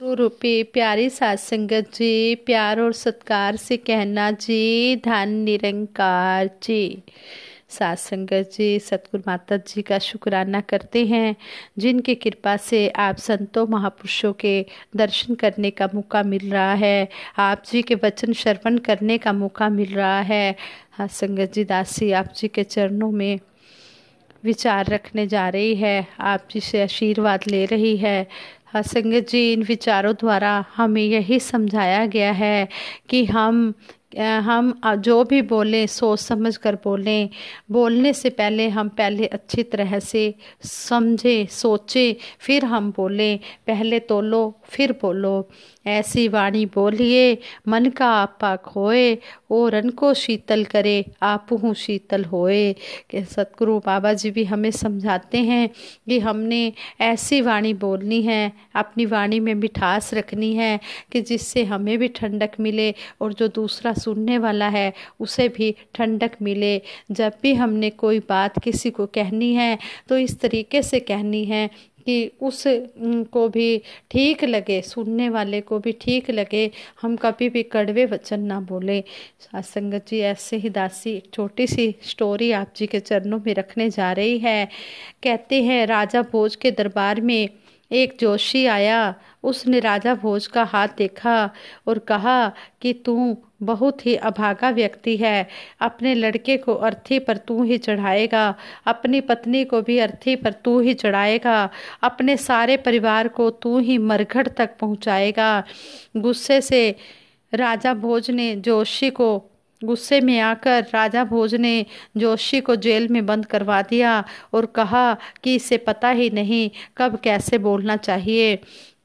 गुरु रूपी प्यारी सात संगत जी, प्यार और सत्कार से कहना जी, धन निरंकार जी। सात संगत जी सतगुरु माता जी का शुक्राना करते हैं, जिनकी कृपा से आप संतों महापुरुषों के दर्शन करने का मौका मिल रहा है, आप जी के वचन श्रवण करने का मौका मिल रहा है। हाँ संगत जी, दासी आप जी के चरणों में विचार रखने जा रही है, आप जी से आशीर्वाद ले रही है। हाँ संगत जी, इन विचारों द्वारा हमें यही समझाया गया है कि हम जो भी बोलें सोच समझ कर बोलें। बोलने से पहले हम पहले अच्छी तरह से समझें सोचें, फिर हम बोलें। पहले तोलो फिर बोलो। ऐसी वाणी बोलिए मन का आपा खोए, और रन को शीतल करे आपहु शीतल होए। कि सतगुरु बाबा जी भी हमें समझाते हैं कि हमने ऐसी वाणी बोलनी है, अपनी वाणी में मिठास रखनी है कि जिससे हमें भी ठंडक मिले और जो दूसरा सुनने वाला है उसे भी ठंडक मिले। जब भी हमने कोई बात किसी को कहनी है तो इस तरीके से कहनी है कि उस को भी ठीक लगे, सुनने वाले को भी ठीक लगे। हम कभी भी कड़वे वचन ना बोले। संगत जी, ऐसे ही दासी एक छोटी सी स्टोरी आप जी के चरणों में रखने जा रही है। कहते हैं, राजा भोज के दरबार में एक जोशी आया। उसने राजा भोज का हाथ देखा और कहा कि तू बहुत ही अभागा व्यक्ति है। अपने लड़के को अर्थी पर तू ही चढ़ाएगा, अपनी पत्नी को भी अर्थी पर तू ही चढ़ाएगा, अपने सारे परिवार को तू ही मरघट तक पहुंचाएगा। गुस्से से राजा भोज ने जोशी को गुस्से में आकर राजा भोज ने जोशी को जेल में बंद करवा दिया और कहा कि इसे पता ही नहीं कब कैसे बोलना चाहिए।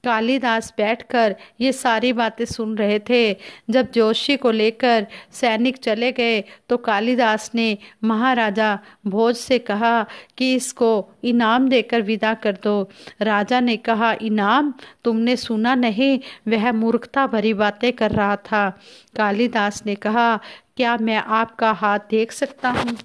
कालिदास बैठकर ये सारी बातें सुन रहे थे। जब जोशी को लेकर सैनिक चले गए तो कालिदास ने महाराजा भोज से कहा कि इसको इनाम देकर विदा कर दो। राजा ने कहा, इनाम? तुमने सुना नहीं? वह मूर्खता भरी बातें कर रहा था। कालिदास ने कहा, क्या मैं आपका हाथ देख सकता हूँ?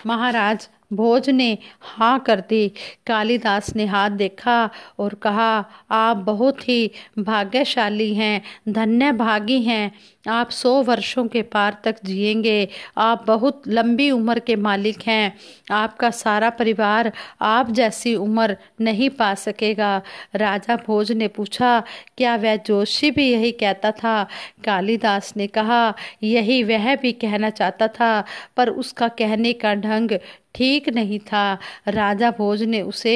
महाराज भोज ने हाँ कर दी। कालिदास ने हाथ देखा और कहा, आप बहुत ही भाग्यशाली हैं, धन्य भागी हैं। आप 100 वर्षों के पार तक जिएंगे। आप बहुत लंबी उम्र के मालिक हैं। आपका सारा परिवार आप जैसी उम्र नहीं पा सकेगा। राजा भोज ने पूछा, क्या वह जोशी भी यही कहता था? कालिदास ने कहा, यही वह भी कहना चाहता था, पर उसका कहने का ढंग ठीक नहीं था। राजा भोज ने उसे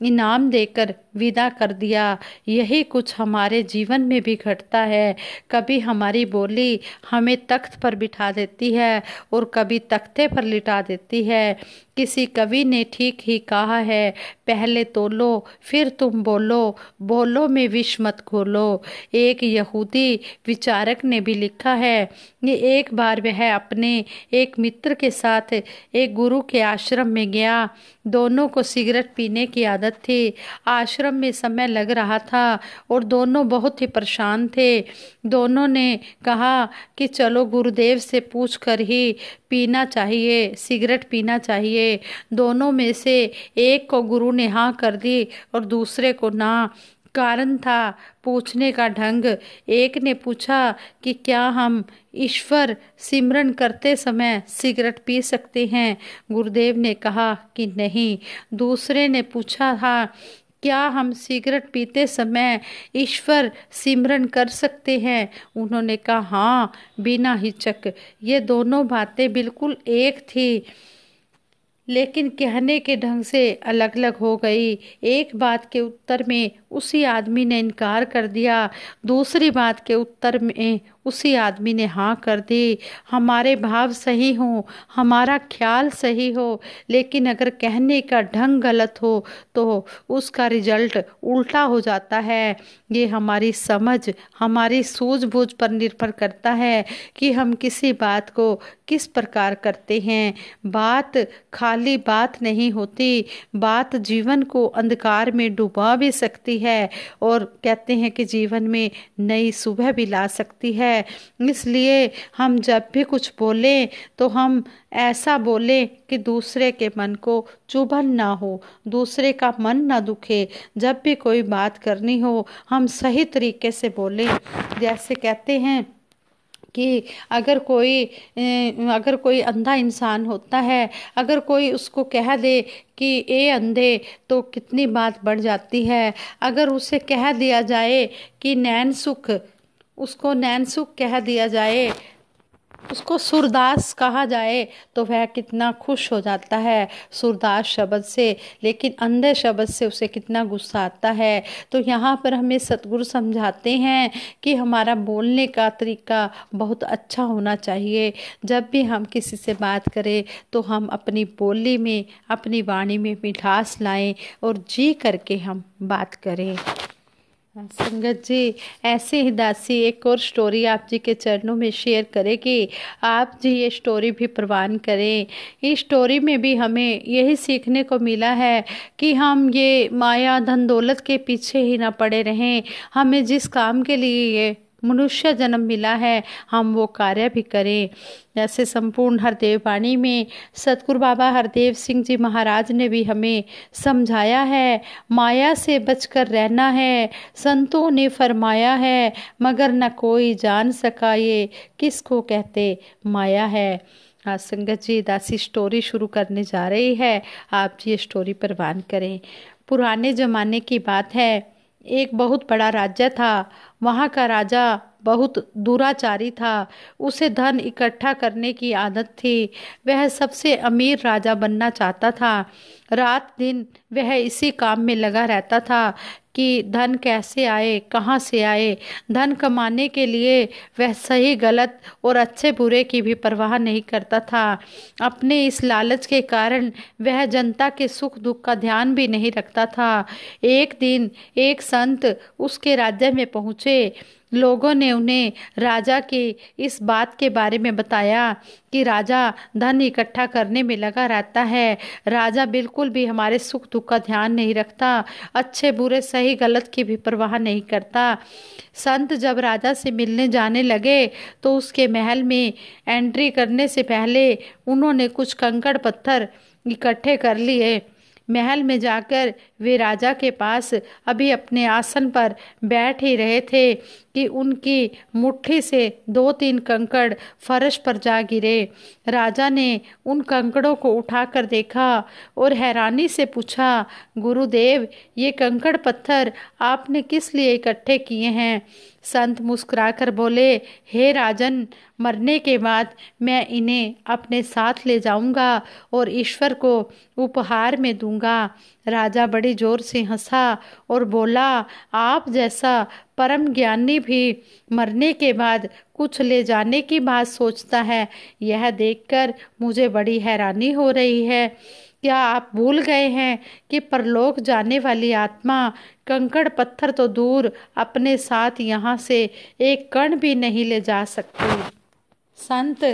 इनाम देकर विदा कर दिया। यही कुछ हमारे जीवन में भी घटता है। कभी हमारी बोली हमें तख्त पर बिठा देती है और कभी तख्ते पर लिटा देती है। किसी कवि ने ठीक ही कहा है, पहले तोलो फिर तुम बोलो, बोलो में विष मत घोलो। एक यहूदी विचारक ने भी लिखा है, ये एक बार वह अपने एक मित्र के साथ एक गुरु के आश्रम में गया। दोनों को सिगरेट पीने की आदत थी। आश्रम में समय लग रहा था और दोनों बहुत ही परेशान थे। दोनों ने कहा कि चलो गुरुदेव से पूछ कर ही पीना चाहिए, सिगरेट पीना चाहिए। दोनों में से एक को गुरु ने हाँ कर दी और दूसरे को ना। कारण था पूछने का ढंग। एक ने पूछा कि क्या हम ईश्वर सिमरन करते समय सिगरेट पी सकते हैं? गुरुदेव ने कहा कि नहीं। दूसरे ने पूछा था, क्या हम सिगरेट पीते समय ईश्वर सिमरन कर सकते हैं? उन्होंने कहा हाँ, बिना हिचक। ये दोनों बातें बिल्कुल एक थी, लेकिन कहने के ढंग से अलग अलग हो गई। एक बात के उत्तर में उसी आदमी ने इनकार कर दिया, दूसरी बात के उत्तर में उसी आदमी ने हाँ कर दी। हमारे भाव सही हो, हमारा ख्याल सही हो, लेकिन अगर कहने का ढंग गलत हो तो उसका रिजल्ट उल्टा हो जाता है। ये हमारी समझ, हमारी सूझबूझ पर निर्भर करता है कि हम किसी बात को किस प्रकार करते हैं। बात खाली बात नहीं होती, बात जीवन को अंधकार में डुबा भी सकती है और कहते हैं कि जीवन में नई सुबह भी ला सकती है। इसलिए हम जब भी कुछ बोलें तो हम ऐसा बोलें कि दूसरे के मन को चुभन ना हो, दूसरे का मन ना दुखे। जब भी कोई बात करनी हो हम सही तरीके से बोलें। जैसे कहते हैं कि अगर कोई अंधा इंसान होता है, अगर कोई उसको कह दे कि ए अंधे, तो कितनी बात बढ़ जाती है। अगर उसे कह दिया जाए कि नैन सुख, उसको नैन सुख कह दिया जाए, उसको सूरदास कहा जाए, तो वह कितना खुश हो जाता है सूरदास शब्द से। लेकिन अंधे शब्द से उसे कितना गुस्सा आता है। तो यहाँ पर हमें सतगुरु समझाते हैं कि हमारा बोलने का तरीका बहुत अच्छा होना चाहिए। जब भी हम किसी से बात करें तो हम अपनी बोली में, अपनी वाणी में मिठास लाएं और जी करके हम बात करें। संगत जी, ऐसे ही दासी एक और स्टोरी आप जी के चरणों में शेयर करेगी। आप जी ये स्टोरी भी प्रवान करें। इस स्टोरी में भी हमें यही सीखने को मिला है कि हम ये माया धन दौलत के पीछे ही ना पड़े रहें। हमें जिस काम के लिए ये मनुष्य जन्म मिला है हम वो कार्य भी करें। जैसे संपूर्ण हरदेव वाणी में सतगुरु बाबा हरदेव सिंह जी महाराज ने भी हमें समझाया है, माया से बचकर रहना है, संतों ने फरमाया है, मगर न कोई जान सका ये किसको कहते माया है। आज संगत जी दासी स्टोरी शुरू करने जा रही है। आप जी ये स्टोरी परवान करें। पुराने जमाने की बात है। एक बहुत बड़ा राज्य था। वहाँ का राजा बहुत दुराचारी था। उसे धन इकट्ठा करने की आदत थी। वह सबसे अमीर राजा बनना चाहता था। रात दिन वह इसी काम में लगा रहता था कि धन कैसे आए, कहाँ से आए। धन कमाने के लिए वह सही गलत और अच्छे बुरे की भी परवाह नहीं करता था। अपने इस लालच के कारण वह जनता के सुख दुख का ध्यान भी नहीं रखता था। एक दिन एक संत उसके राज्य में पहुँचे। लोगों ने उन्हें राजा की इस बात के बारे में बताया कि राजा धन इकट्ठा करने में लगा रहता है। राजा बिल्कुल भी हमारे सुख दुख का ध्यान नहीं रखता, अच्छे बुरे सही गलत की भी परवाह नहीं करता। संत जब राजा से मिलने जाने लगे तो उसके महल में एंट्री करने से पहले उन्होंने कुछ कंकड़ पत्थर इकट्ठे कर लिए। महल में जाकर वे राजा के पास अभी अपने आसन पर बैठ ही रहे थे कि उनकी मुट्ठी से 2-3 कंकड़ फर्श पर जा गिरे। राजा ने उन कंकड़ों को उठाकर देखा और हैरानी से पूछा, गुरुदेव ये कंकड़ पत्थर आपने किस लिए इकट्ठे किए हैं? संत मुस्कुराकर बोले, हे राजन, मरने के बाद मैं इन्हें अपने साथ ले जाऊंगा और ईश्वर को उपहार में दूंगा। राजा बड़ी जोर से हंसा और बोला, आप जैसा परम ज्ञानी भी मरने के बाद कुछ ले जाने की बात सोचता है, यह देखकर मुझे बड़ी हैरानी हो रही है। क्या आप भूल गए हैं कि परलोक जाने वाली आत्मा कंकड़ पत्थर तो दूर अपने साथ यहाँ से एक कण भी नहीं ले जा सकती? संत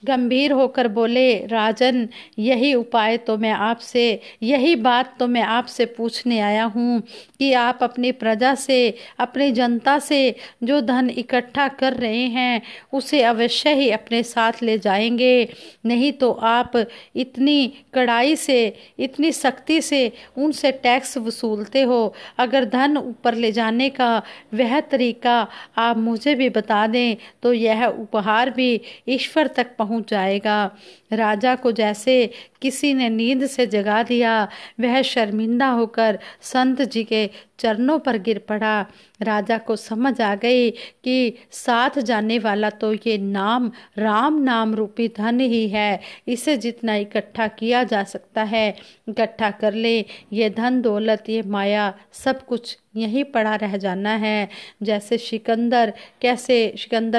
गंभीर होकर बोले, राजन यही उपाय तो मैं आपसे, यही बात तो मैं आपसे पूछने आया हूँ कि आप अपनी प्रजा से, अपनी जनता से जो धन इकट्ठा कर रहे हैं उसे अवश्य ही अपने साथ ले जाएंगे। नहीं तो आप इतनी कड़ाई से, इतनी सख्ती से उनसे टैक्स वसूलते हो। अगर धन ऊपर ले जाने का वह तरीका आप मुझे भी बता दें तो यह उपहार भी ईश्वर तक पहुंच जाएगा। राजा को जैसे किसी ने नींद से जगा दिया, वह शर्मिंदा होकर संत जी के चरणों पर गिर पड़ा। राजा को समझ आ गई कि साथ जाने वाला तो ये नाम, राम नाम रूपी धन ही है। इसे जितना इकट्ठा किया जा सकता है इकट्ठा कर ले। ये धन दौलत, ये माया, सब कुछ यहीं पड़ा रह जाना है। जैसे सिकंदर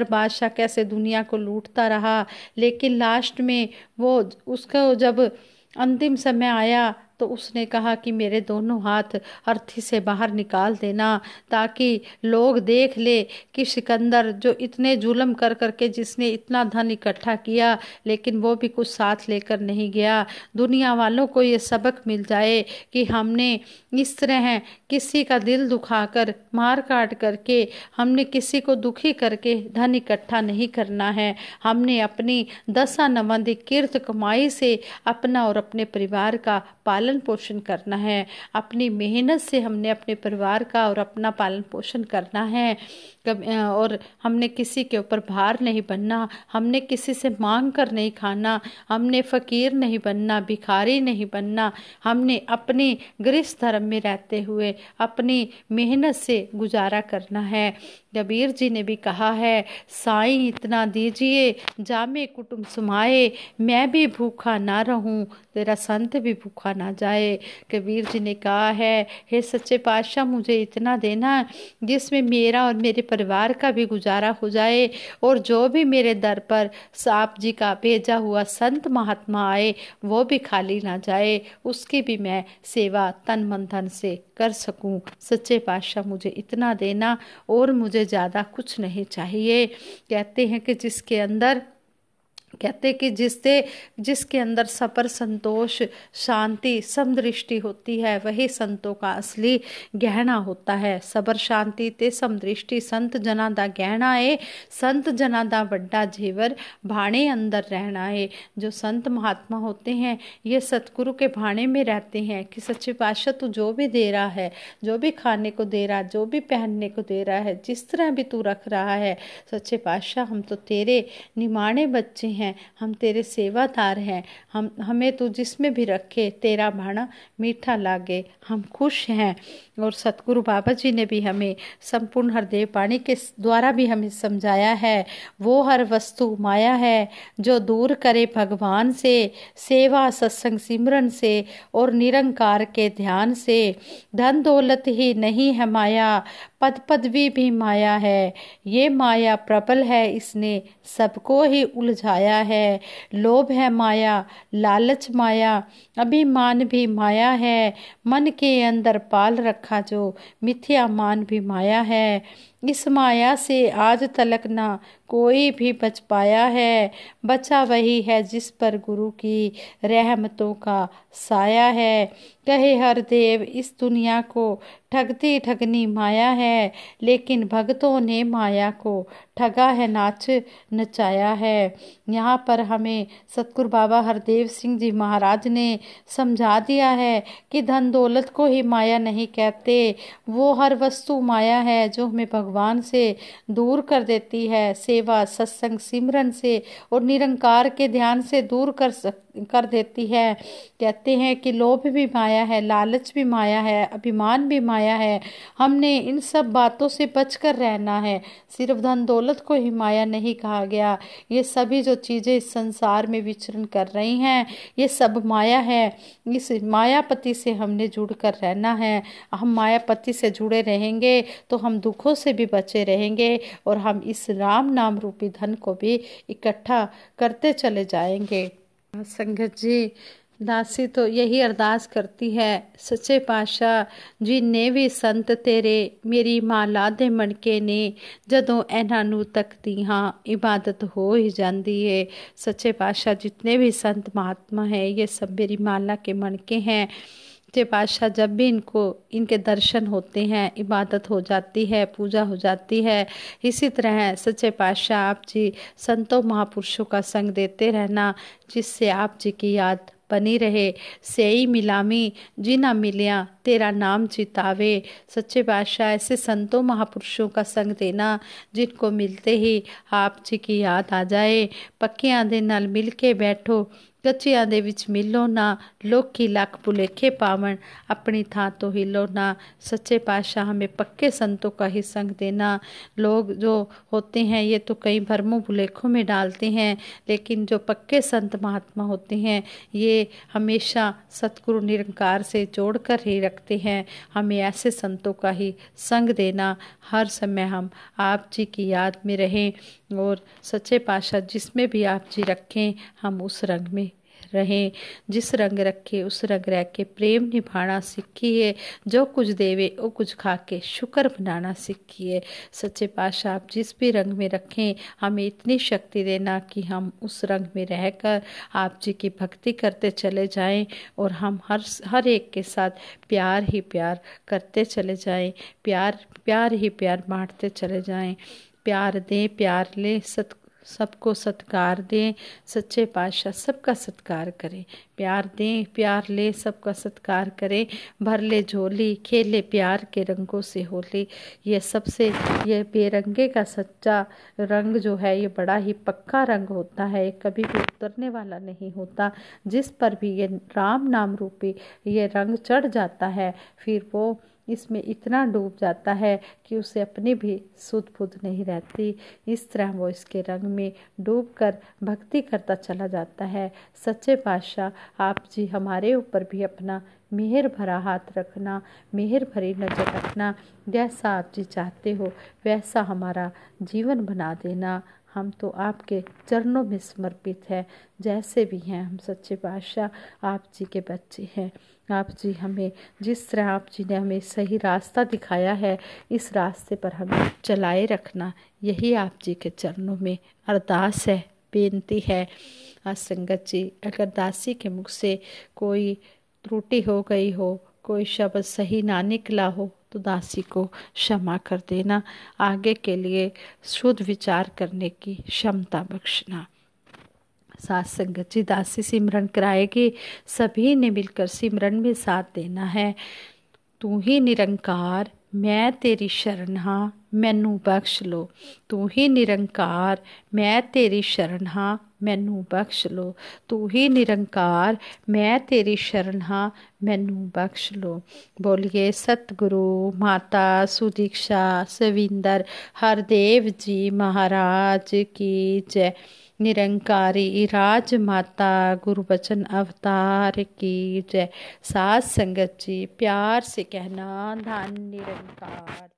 बादशाह कैसे दुनिया को लूटता रहा, लेकिन लास्ट में वो उसको जब अंतिम समय आया तो उसने कहा कि मेरे दोनों हाथ अर्थी से बाहर निकाल देना, ताकि लोग देख ले कि सिकंदर जो इतने जुल्म कर करके जिसने इतना धन इकट्ठा किया, लेकिन वो भी कुछ साथ लेकर नहीं गया। दुनिया वालों को ये सबक मिल जाए कि हमने इस तरह किसी का दिल दुखाकर, मार काट करके, हमने किसी को दुखी करके धन इकट्ठा नहीं करना है। हमने अपनी दशा नवंधी किर्त कमाई से अपना और अपने परिवार का पालन पोषण करना है। अपनी मेहनत से हमने अपने परिवार का और अपना पालन पोषण करना है। और हमने किसी के ऊपर भार नहीं बनना, हमने किसी से मांग कर नहीं खाना, हमने फकीर नहीं बनना, भिखारी नहीं बनना। हमने अपने गृहस्थ धर्म में रहते हुए अपनी मेहनत से गुजारा करना है। कबीर जी ने भी कहा है, साईं इतना दीजिए जामे कुटुंब सुमाए, मैं भी भूखा ना रहूं, तेरा संत भी भूखा ना जाए। कबीर जी ने कहा है, हे सच्चे पातशाह मुझे इतना देना जिसमें मेरा और मेरे परिवार का भी गुजारा हो जाए, और जो भी मेरे दर पर आप जी का भेजा हुआ संत महात्मा आए वो भी खाली ना जाए, उसकी भी मैं सेवा तन मन धन से कर सकूं। सच्चे पातशाह मुझे इतना देना और मुझे ज़्यादा कुछ नहीं चाहिए। कहते हैं कि जिसके अंदर सबर, संतोष, शांति, समदृष्टि होती है वही संतों का असली गहना होता है। सबर, शांति ते समदृष्टि संत जना दा गहना है, संत जना दा वड्डा जेवर भाणे अंदर रहना है। जो संत महात्मा होते हैं ये सतगुरु के भाणे में रहते हैं कि सच्चे पातशाह तू जो भी दे रहा है, जो भी खाने को दे रहा है, जो भी पहनने को दे रहा है, जिस तरह भी तू रख रहा है, सच्चे पातशाह हम तो तेरे निमाणे बच्चे हैं, हम तेरे सेवादार हैं। हमें तू जिसमें भी रखे तेरा भाणा मीठा लागे, हम खुश हैं। और सतगुरु बाबा जी ने भी हमें संपूर्ण हरदेव पाणी के द्वारा भी हमें समझाया है, वो हर वस्तु माया है जो दूर करे भगवान से, सेवा सत्संग सिमरन से और निरंकार के ध्यान से। धन दौलत ही नहीं है माया, पद पदवी भी माया है, ये माया प्रबल है इसने सबको ही उलझाया है। लोभ है माया, लालच माया, अभिमान भी माया है, मन के अंदर पाल रखा जो मिथ्या मान भी माया है। इस माया से आज तलक ना कोई भी बच पाया है, बचा वही है जिस पर गुरु की रहमतों का साया है। कहे हर देव इस दुनिया को ठगती ठगनी माया है, लेकिन भक्तों ने माया को ठगा है, नाच नचाया है। यहाँ पर हमें सतगुरु बाबा हरदेव सिंह जी महाराज ने समझा दिया है कि धन दौलत को ही माया नहीं कहते, वो हर वस्तु माया है जो हमें भगवान से दूर कर देती है, सेवा सत्संग सिमरन से और निरंकार के ध्यान से दूर कर देती है। कहते हैं कि लोभ भी माया है, लालच भी माया है, अभिमान भी माया है। हमने इन सब बातों से बचकर रहना है। सिर्फ धन दौलत को ही माया नहीं कहा गया, ये सभी जो चीजें इस संसार में विचरण कर रही हैं ये सब माया है। इस मायापति से हमने जुड़कर रहना है। हम मायापति से जुड़े रहेंगे तो हम दुखों से भी बचे रहेंगे और हम इस राम नाम रूपी धन को भी इकट्ठा करते चले जाएंगे। संगत जी, दासी तो यही अरदास करती है, सच्चे पातशाह जिन्ने भी संत तेरे मेरी मां लादे मणके ने, जदों इन्हां नूं तकदी हां इबादत हो ही जाती है। सच्चे पातशाह जितने भी संत महात्मा हैं ये सब मेरी माला के मणके हैं। सच्चे पातशाह जब भी इनके दर्शन होते हैं इबादत हो जाती है, पूजा हो जाती है। इसी तरह सच्चे पातशाह आप जी संतों महापुरुषों का संग देते रहना, जिससे आप जी की याद बनी रहे। सेई मिलामी जिना मिलिया तेरा नाम चितावे। सच्चे बादशाह ऐसे संतों महापुरुषों का संग देना जिनको मिलते ही आप जी की याद आ जाए। पक्कियां दे नाल मिल के बैठो, कच्चियां दे विच मिलो ना, लोकी लख भुलेखे पावन अपनी थां तो हिलो ना। सच्चे पातशाह हमें पक्के संतों का ही संग देना। लोग जो होते हैं ये तो कई भरमों भुलेखों में डालते हैं, लेकिन जो पक्के संत महात्मा होते हैं ये हमेशा सतगुरु निरंकार से जोड़ कर ही रखते हैं। हमें ऐसे संतों का ही संग देना, हर समय हम आप जी की याद में रहें और सच्चे पातशाह जिसमें भी आप जी रखें हम उस रंग में रहें। जिस रंग रखे उस रंग रह के प्रेम निभाना सीखिए। जो कुछ देवे वो कुछ खा के शुक्र बनाना सीखिए। सच्चे पातशाह आप जिस भी रंग में रखें, हमें इतनी शक्ति देना कि हम उस रंग में रहकर आप जी की भक्ति करते चले जाएं और हम हर एक के साथ प्यार ही प्यार करते चले जाएं, प्यार प्यार ही प्यार बांटते चले जाएं। प्यार दें, प्यार लें, सबको सत्कार दें। सच्चे पातशाह सबका सत्कार करें। प्यार दें, प्यार ले, सबका सत्कार करें। भर ले झोली, खेले प्यार के रंगों से होली। ये बेरंगे का सच्चा रंग जो है ये बड़ा ही पक्का रंग होता है, कभी भी उतरने वाला नहीं होता। जिस पर भी ये राम नाम रूपी ये रंग चढ़ जाता है, फिर वो इसमें इतना डूब जाता है कि उसे अपनी भी सुध बुध नहीं रहती। इस तरह वो इसके रंग में डूबकर भक्ति करता चला जाता है। सच्चे पातशाह आप जी हमारे ऊपर भी अपना मेहर भरा हाथ रखना, मेहर भरी नज़र रखना। जैसा आप जी चाहते हो वैसा हमारा जीवन बना देना। हम तो आपके चरणों में समर्पित है। जैसे भी हैं हम सच्चे पातशाह आप जी के बच्चे हैं। आप जी हमें जिस तरह आप जी ने हमें सही रास्ता दिखाया है, इस रास्ते पर हमें चलाए रखना। यही आप जी के चरणों में अरदास है, बेनती है। आज संगत जी अगर दासी के मुख से कोई त्रुटि हो गई हो, कोई शब्द सही ना निकला हो, तो दासी को क्षमा कर देना। आगे के लिए शुद्ध विचार करने की क्षमता बख्शना। साथ संगत जी दासी सिमरन कराएगी, सभी ने मिलकर सिमरन में साथ देना है। तू ही निरंकार मैं तेरी शरण हाँ, मैनू बख्श लो। तू ही निरंकार मैं तेरी शरण हाँ, मैनू बख्श लो। तू ही निरंकार मैं तेरी शरण हाँ, मैनू बख्श लो। बोलिए सतगुरु माता सुदीक्षा सविंदर हरदेव जी महाराज की जय। निरंकारी राज माता गुरु बचन अवतार की जय। साथ संगत जी प्यार से कहना धन निरंकार।